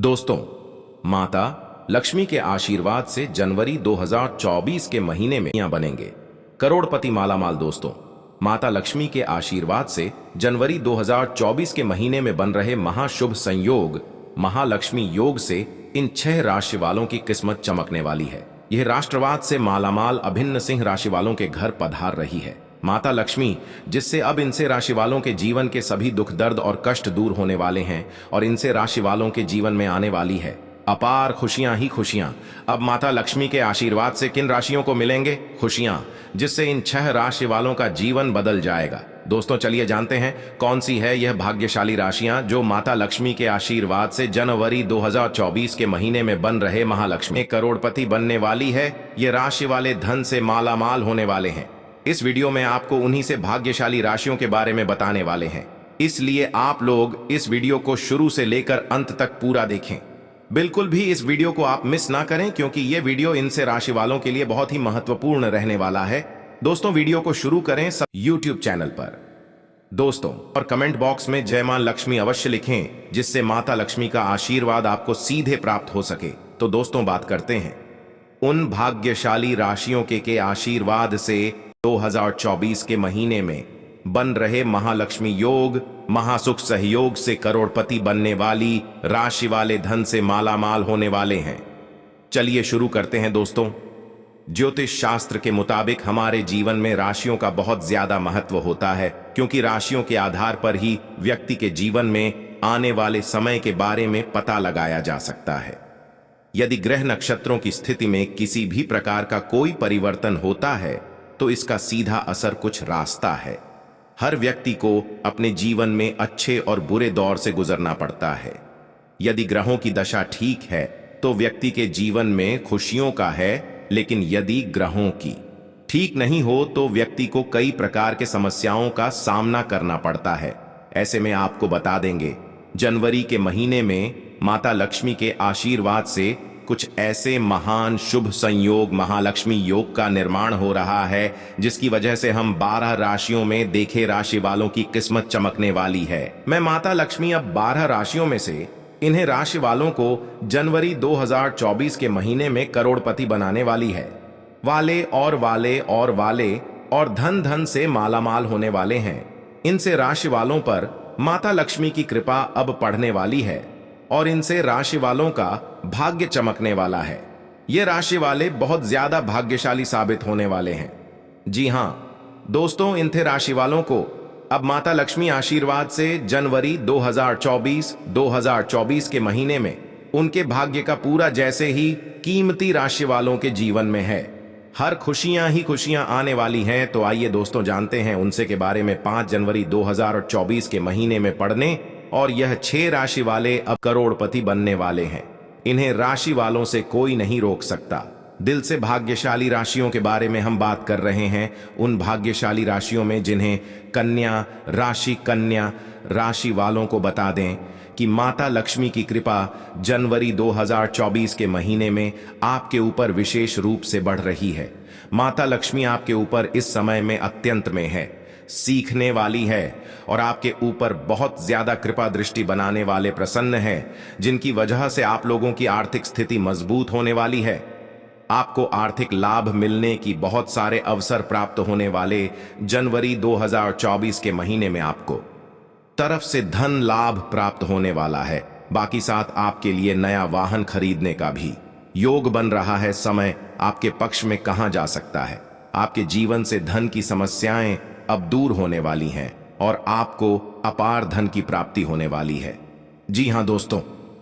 दोस्तों, माता लक्ष्मी के आशीर्वाद से जनवरी 2024 के महीने में यहाँ बनेंगे करोड़पति मालामाल। दोस्तों, माता लक्ष्मी के आशीर्वाद से जनवरी 2024 के महीने में बन रहे महाशुभ संयोग महालक्ष्मी योग से इन 6 राशि वालों की किस्मत चमकने वाली है। यह राष्ट्रवाद से मालामाल अभिन्न सिंह राशि वालों के घर पधार रही है माता लक्ष्मी, जिससे अब इनसे राशि वालों के जीवन के सभी दुख दर्द और कष्ट दूर होने वाले हैं और इनसे राशि वालों के जीवन में आने वाली है अपार खुशियां ही खुशियां। अब माता लक्ष्मी के आशीर्वाद से किन राशियों को मिलेंगे खुशियां, जिससे इन 6 राशि वालों का जीवन बदल जाएगा। दोस्तों, चलिए जानते हैं कौन सी है यह भाग्यशाली राशियां जो माता लक्ष्मी के आशीर्वाद से जनवरी 2024 के महीने में बन रहे महालक्ष्मी करोड़पति बनने वाली है। ये राशि वाले धन से मालामाल होने वाले हैं। इस वीडियो में आपको उन्हीं से भाग्यशाली राशियों के बारे में बताने वाले हैं, इसलिए आप लोग इस वीडियो को शुरू से लेकर अंत तक पूरा देखें। बिल्कुल भी इस वीडियो को आप मिस ना करें, क्योंकि ये वीडियो इनसे राशि वालों के लिए बहुत ही महत्वपूर्ण रहने वाला है। दोस्तों, वीडियो को शुरू करें सब यूट्यूब चैनल पर दोस्तों, और कमेंट बॉक्स में जय मां लक्ष्मी अवश्य लिखें, जिससे माता लक्ष्मी का आशीर्वाद आपको सीधे प्राप्त हो सके। तो दोस्तों, बात करते हैं उन भाग्यशाली राशियों के आशीर्वाद से 2024 के महीने में बन रहे महालक्ष्मी योग महासुख सहयोग से करोड़पति बनने वाली राशि वाले धन से मालामाल होने वाले हैं। चलिए शुरू करते हैं। दोस्तों, ज्योतिष शास्त्र के मुताबिक हमारे जीवन में राशियों का बहुत ज्यादा महत्व होता है, क्योंकि राशियों के आधार पर ही व्यक्ति के जीवन में आने वाले समय के बारे में पता लगाया जा सकता है। यदि ग्रह नक्षत्रों की स्थिति में किसी भी प्रकार का कोई परिवर्तन होता है तो इसका सीधा असर कुछ रास्ता है। हर व्यक्ति को अपने जीवन में अच्छे और बुरे दौर से गुजरना पड़ता है। यदि ग्रहों की दशा ठीक है तो व्यक्ति के जीवन में खुशियों का है, लेकिन यदि ग्रहों की ठीक नहीं हो तो व्यक्ति को कई प्रकार के समस्याओं का सामना करना पड़ता है। ऐसे में आपको बता देंगे, जनवरी के महीने में माता लक्ष्मी के आशीर्वाद से कुछ ऐसे महान शुभ संयोग महालक्ष्मी योग का निर्माण हो रहा है, जिसकी वजह से हम 12 राशियों में देखे राशि वालों की किस्मत चमकने वाली है। मैं माता लक्ष्मी अब 12 राशियों में से इन्हें राशि वालों को जनवरी 2024 के महीने में करोड़पति बनाने वाली है। वाले और वाले और वाले और धन धन से मालामाल होने वाले हैं। इनसे राशि वालों पर माता लक्ष्मी की कृपा अब पढ़ने वाली है और इनसे राशि वालों का भाग्य चमकने वाला है। ये राशि वाले बहुत ज्यादा भाग्यशाली साबित होने वाले हैं। जी हां दोस्तों, इनथे राशि वालों को अब माता लक्ष्मी आशीर्वाद से जनवरी 2024 के महीने में उनके भाग्य का पूरा जैसे ही कीमती राशि वालों के जीवन में है। हर खुशियां ही खुशियां आने वाली हैं। तो आइए दोस्तों, जानते हैं उनसे के बारे में 5 जनवरी 2024 के महीने में पढ़ने। और यह 6 राशि वाले अब करोड़पति बनने वाले हैं। इन्हें राशि वालों से कोई नहीं रोक सकता। दिल से भाग्यशाली राशियों के बारे में हम बात कर रहे हैं, उन भाग्यशाली राशियों में जिन्हें कन्या राशि वालों को बता दें कि माता लक्ष्मी की कृपा जनवरी 2024 के महीने में आपके ऊपर विशेष रूप से बढ़ रही है। माता लक्ष्मी आपके ऊपर इस समय में अत्यंत में है, सीखने वाली है और आपके ऊपर बहुत ज्यादा कृपा दृष्टि बनाने वाले प्रसन्न हैं, जिनकी वजह से आप लोगों की आर्थिक स्थिति मजबूत होने वाली है। आपको आर्थिक लाभ मिलने की बहुत सारे अवसर प्राप्त होने वाले जनवरी 2024 के महीने में आपको तरफ से धन लाभ प्राप्त होने वाला है। बाकी साथ आपके लिए नया वाहन खरीदने का भी योग बन रहा है। समय आपके पक्ष में कहा जा सकता है। आपके जीवन से धन की समस्याएं अब दूर होने वाली हैं और आपको अपार धन की प्राप्ति होने वाली है। जी हां दोस्तों,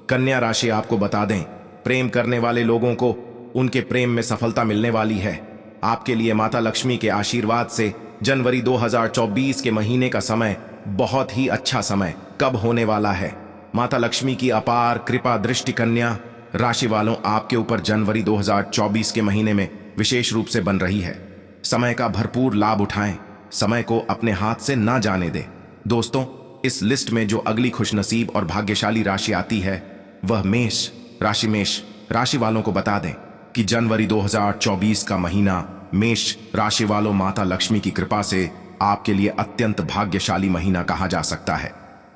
कन्या राशि आपको बता दें, प्रेम करने वाले लोगों को उनके प्रेम में सफलता मिलने वाली है। आपके लिए माता लक्ष्मी के आशीर्वाद से जनवरी 2024 के महीने का समय बहुत ही अच्छा समय कब होने वाला है। माता लक्ष्मी की अपार कृपा दृष्टि कन्या राशि वालों आपके ऊपर जनवरी 2024 के महीने में विशेष रूप से बन रही है। समय का भरपूर लाभ उठाएं, समय को अपने हाथ से ना जाने दें। दोस्तों, इस लिस्ट में जो अगली खुशनसीब और भाग्यशाली राशि आती है वह मेष राशि वालों को बता दें कि जनवरी 2024 का महीना मेष राशि वालों माता लक्ष्मी की कृपा से आपके लिए अत्यंत भाग्यशाली महीना कहा जा सकता है।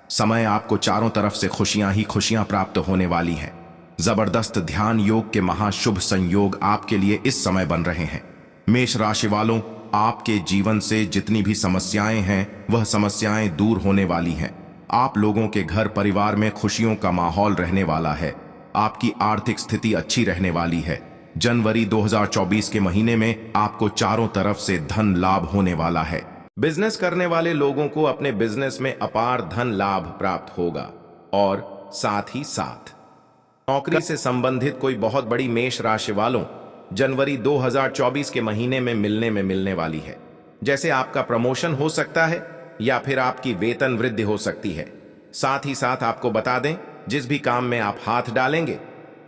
समय आपको चारों तरफ से खुशियां ही खुशियां प्राप्त होने वाली हैं। जबरदस्त ध्यान योग के महाशुभ संयोग आपके लिए इस समय बन रहे हैं। मेष राशि वालों, आपके जीवन से जितनी भी समस्याएं हैं वह समस्याएं दूर होने वाली हैं। आप लोगों के घर परिवार में खुशियों का माहौल रहने वाला है। आपकी आर्थिक स्थिति अच्छी रहने वाली है। जनवरी 2024 के महीने में आपको चारों तरफ से धन लाभ होने वाला है। बिजनेस करने वाले लोगों को अपने बिजनेस में अपार धन लाभ प्राप्त होगा और साथ ही साथ नौकरी से संबंधित कोई बहुत बड़ी मेष राशि वालों जनवरी 2024 के महीने में मिलने वाली है। जैसे आपका प्रमोशन हो सकता है या फिर आपकी वेतन वृद्धि हो सकती है। साथ ही साथ आपको बता दें, जिस भी काम में आप हाथ डालेंगे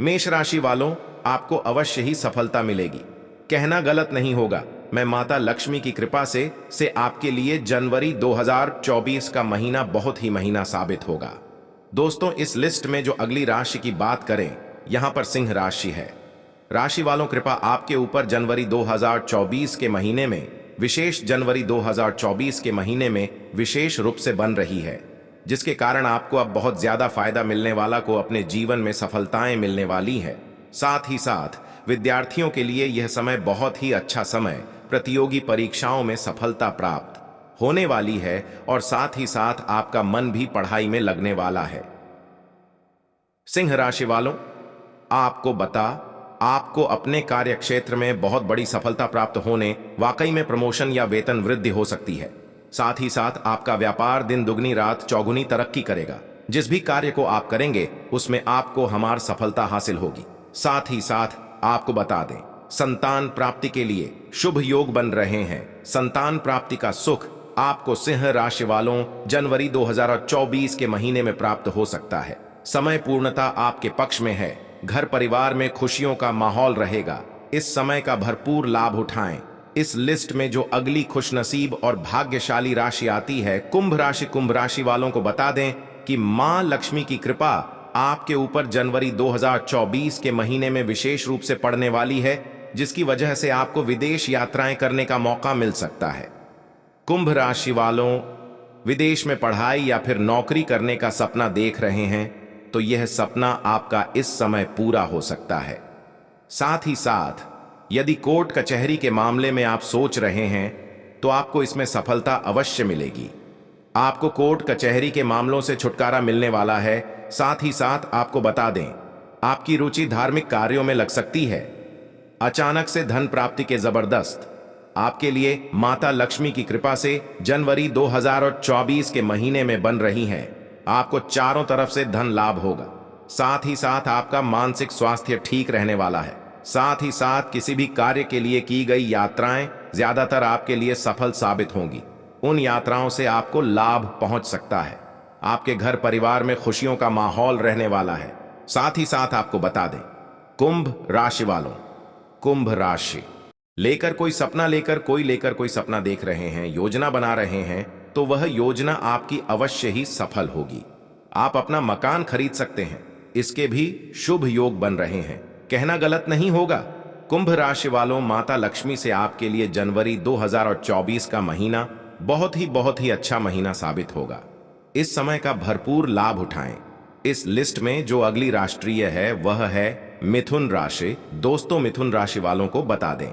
मेष राशि वालों आपको अवश्य ही सफलता मिलेगी। कहना गलत नहीं होगा, मैं माता लक्ष्मी की कृपा से आपके लिए जनवरी 2024 का महीना बहुत ही महीना साबित होगा। दोस्तों, इस लिस्ट में जो अगली राशि की बात करें, यहां पर सिंह राशि है। राशि वालों, कृपा आपके ऊपर जनवरी 2024 के महीने में जनवरी 2024 के महीने में विशेष रूप से बन रही है, जिसके कारण आपको अब बहुत ज्यादा फायदा मिलने वाला को अपने जीवन में सफलताएं मिलने वाली है। साथ ही साथ विद्यार्थियों के लिए यह समय बहुत ही अच्छा समय, प्रतियोगी परीक्षाओं में सफलता प्राप्त होने वाली है और साथ ही साथ आपका मन भी पढ़ाई में लगने वाला है। सिंह राशि वालों, आपको अपने कार्य क्षेत्र में बहुत बड़ी सफलता प्राप्त होने, वाकई में प्रमोशन या वेतन वृद्धि हो सकती है। साथ ही साथ आपका व्यापार दिन दुगनी रात चौगुनी तरक्की करेगा। जिस भी कार्य को आप करेंगे उसमें आपको हमार सफलता हासिल होगी। साथ ही साथ आपको बता दें, संतान प्राप्ति के लिए शुभ योग बन रहे हैं। संतान प्राप्ति का सुख आपको सिंह राशि वालों जनवरी 2024 के महीने में प्राप्त हो सकता है। समय पूर्णता आपके पक्ष में है। घर परिवार में खुशियों का माहौल रहेगा। इस समय का भरपूर लाभ उठाएं। इस लिस्ट में जो अगली खुशनसीब और भाग्यशाली राशि आती है कुंभ राशि। कुंभ राशि वालों को बता दें कि मां लक्ष्मी की कृपा आपके ऊपर जनवरी 2024 के महीने में विशेष रूप से पड़ने वाली है, जिसकी वजह से आपको विदेश यात्राएं करने का मौका मिल सकता है। कुंभ राशि वालों, विदेश में पढ़ाई या फिर नौकरी करने का सपना देख रहे हैं तो यह सपना आपका इस समय पूरा हो सकता है। साथ ही साथ यदि कोर्ट कचहरी के मामले में आप सोच रहे हैं तो आपको इसमें सफलता अवश्य मिलेगी। आपको कोर्ट कचहरी के मामलों से छुटकारा मिलने वाला है। साथ ही साथ आपको बता दें, आपकी रुचि धार्मिक कार्यों में लग सकती है। अचानक से धन प्राप्ति के जबरदस्त आपके लिए माता लक्ष्मी की कृपा से जनवरी 2024 के महीने में बन रही हैं। आपको चारों तरफ से धन लाभ होगा। साथ ही साथ आपका मानसिक स्वास्थ्य ठीक रहने वाला है। साथ ही साथ किसी भी कार्य के लिए की गई यात्राएं ज्यादातर आपके लिए सफल साबित होंगी। उन यात्राओं से आपको लाभ पहुंच सकता है। आपके घर परिवार में खुशियों का माहौल रहने वाला है। साथ ही साथ आपको बता दें, कुंभ राशि वालों, कुंभ राशि लेकर कोई सपना देख रहे हैं, योजना बना रहे हैं, तो वह योजना आपकी अवश्य ही सफल होगी। आप अपना मकान खरीद सकते हैं, इसके भी शुभ योग बन रहे हैं। कहना गलत नहीं होगा, कुंभ राशि वालों, माता लक्ष्मी से आपके लिए जनवरी 2024 का महीना बहुत ही अच्छा महीना साबित होगा। इस समय का भरपूर लाभ उठाएं। इस लिस्ट में जो अगली राष्ट्रीय है वह है मिथुन राशि। दोस्तों, मिथुन राशि वालों को बता दें,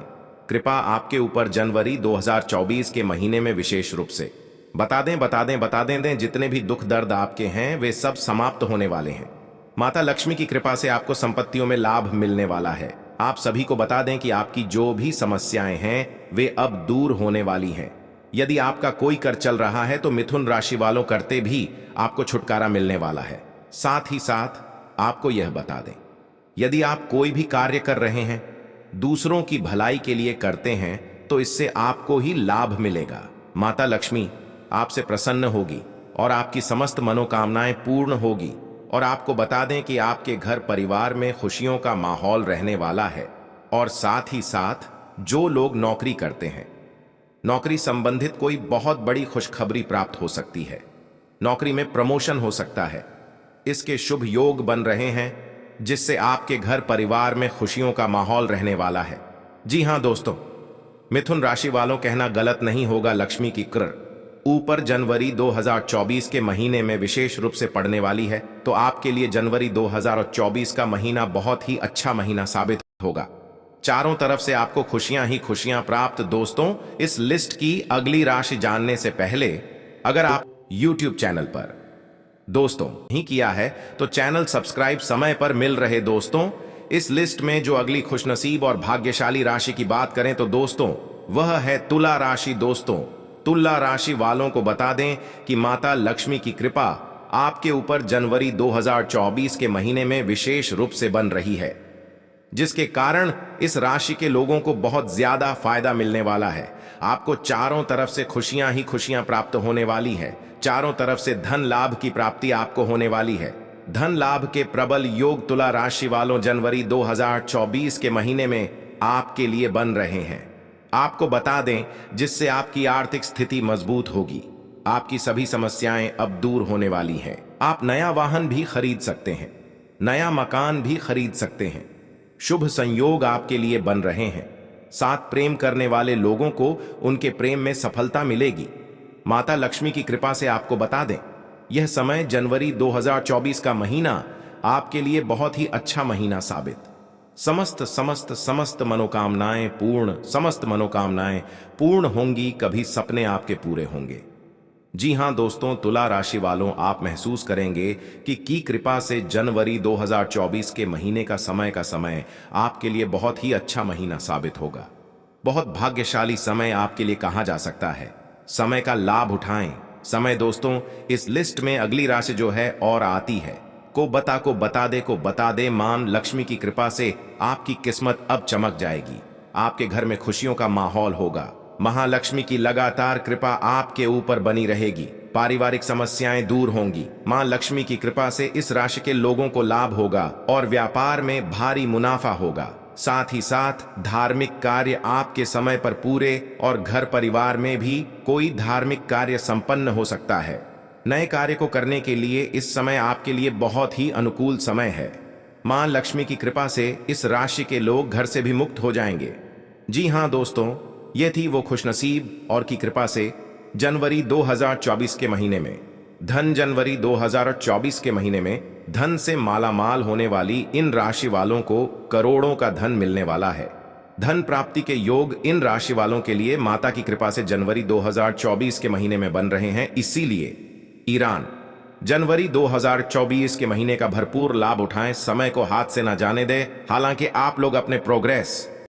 कृपा आपके ऊपर जनवरी 2024 के महीने में विशेष रूप से बता दें जितने भी दुख दर्द आपके हैं वे सब समाप्त होने वाले हैं। माता लक्ष्मी की कृपा से आपको संपत्तियों में लाभ मिलने वाला है। आप सभी को बता दें कि आपकी जो भी समस्याएं हैं वे अब दूर होने वाली हैं। यदि आपका कोई कर चल रहा है तो मिथुन राशि वालों करते भी आपको छुटकारा मिलने वाला है। साथ ही साथ आपको यह बता दें, यदि आप कोई भी कार्य कर रहे हैं, दूसरों की भलाई के लिए करते हैं, तो इससे आपको ही लाभ मिलेगा। माता लक्ष्मी आपसे प्रसन्न होगी और आपकी समस्त मनोकामनाएं पूर्ण होगी। और आपको बता दें कि आपके घर परिवार में खुशियों का माहौल रहने वाला है। और साथ ही साथ जो लोग नौकरी करते हैं, नौकरी संबंधित कोई बहुत बड़ी खुशखबरी प्राप्त हो सकती है। नौकरी में प्रमोशन हो सकता है। इसके शुभ योग बन रहे हैं, जिससे आपके घर परिवार में खुशियों का माहौल रहने वाला है। जी हां दोस्तों, मिथुन राशि वालों, कहना गलत नहीं होगा, लक्ष्मी की कृपा ऊपर जनवरी 2024 के महीने में विशेष रूप से पड़ने वाली है, तो आपके लिए जनवरी 2024 का महीना बहुत ही अच्छा महीना साबित होगा। चारों तरफ से आपको खुशियां ही खुशियां प्राप्त। दोस्तों, इस लिस्ट की अगली राशि जानने से पहले अगर आप YouTube चैनल पर दोस्तों नहीं किया है तो चैनल सब्सक्राइब समय पर मिल रहे। दोस्तों, इस लिस्ट में जो अगली खुशनसीब और भाग्यशाली राशि की बात करें तो दोस्तों वह है तुला राशि। दोस्तों, तुला राशि वालों को बता दें कि माता लक्ष्मी की कृपा आपके ऊपर जनवरी 2024 के महीने में विशेष रूप से बन रही है, जिसके कारण इस राशि के लोगों को बहुत ज्यादा फायदा मिलने वाला है। आपको चारों तरफ से खुशियां ही खुशियां प्राप्त होने वाली है। चारों तरफ से धन लाभ की प्राप्ति आपको होने वाली है। धन लाभ के प्रबल योग तुला राशि वालों जनवरी 2024 के महीने में आपके लिए बन रहे हैं। आपको बता दें, जिससे आपकी आर्थिक स्थिति मजबूत होगी। आपकी सभी समस्याएं अब दूर होने वाली हैं। आप नया वाहन भी खरीद सकते हैं, नया मकान भी खरीद सकते हैं। शुभ संयोग आपके लिए बन रहे हैं। साथ प्रेम करने वाले लोगों को उनके प्रेम में सफलता मिलेगी। माता लक्ष्मी की कृपा से आपको बता दें, यह समय जनवरी 2024 का महीना आपके लिए बहुत ही अच्छा महीना साबित। समस्त मनोकामनाएं पूर्ण होंगी। कभी सपने आपके पूरे होंगे। जी हां दोस्तों, तुला राशि वालों, आप महसूस करेंगे कि कृपा से जनवरी 2024 के महीने का समय आपके लिए बहुत ही अच्छा महीना साबित होगा। बहुत भाग्यशाली समय आपके लिए कहा जा सकता है। समय का लाभ उठाएं। समय दोस्तों, इस लिस्ट में अगली राशि जो है और आती है को बता दे मां लक्ष्मी की कृपा से आपकी किस्मत अब चमक जाएगी। आपके घर में खुशियों का माहौल होगा। महालक्ष्मी की लगातार कृपा आपके ऊपर बनी रहेगी। पारिवारिक समस्याएं दूर होंगी। मां लक्ष्मी की कृपा से इस राशि के लोगों को लाभ होगा और व्यापार में भारी मुनाफा होगा। साथ ही साथ धार्मिक कार्य आपके समय पर पूरे और घर परिवार में भी कोई धार्मिक कार्य संपन्न हो सकता है। नए कार्य को करने के लिए इस समय आपके लिए बहुत ही अनुकूल समय है। मां लक्ष्मी की कृपा से इस राशि के लोग घर से भी मुक्त हो जाएंगे। जी हां दोस्तों, ये थी वो खुशनसीब और की कृपा से जनवरी 2024 के महीने में जनवरी 2024 के महीने में धन से मालामाल होने वाली इन राशि वालों को करोड़ों का धन मिलने वाला है। धन प्राप्ति के योग इन राशि वालों के लिए माता की कृपा से जनवरी 2024 के महीने में बन रहे हैं। इसीलिए ईरान जनवरी 2024 के महीने का भरपूर लाभ उठाएं। समय को हाथ से ना जाने दें। हालांकि आप लोग अपने प्रोग्रेस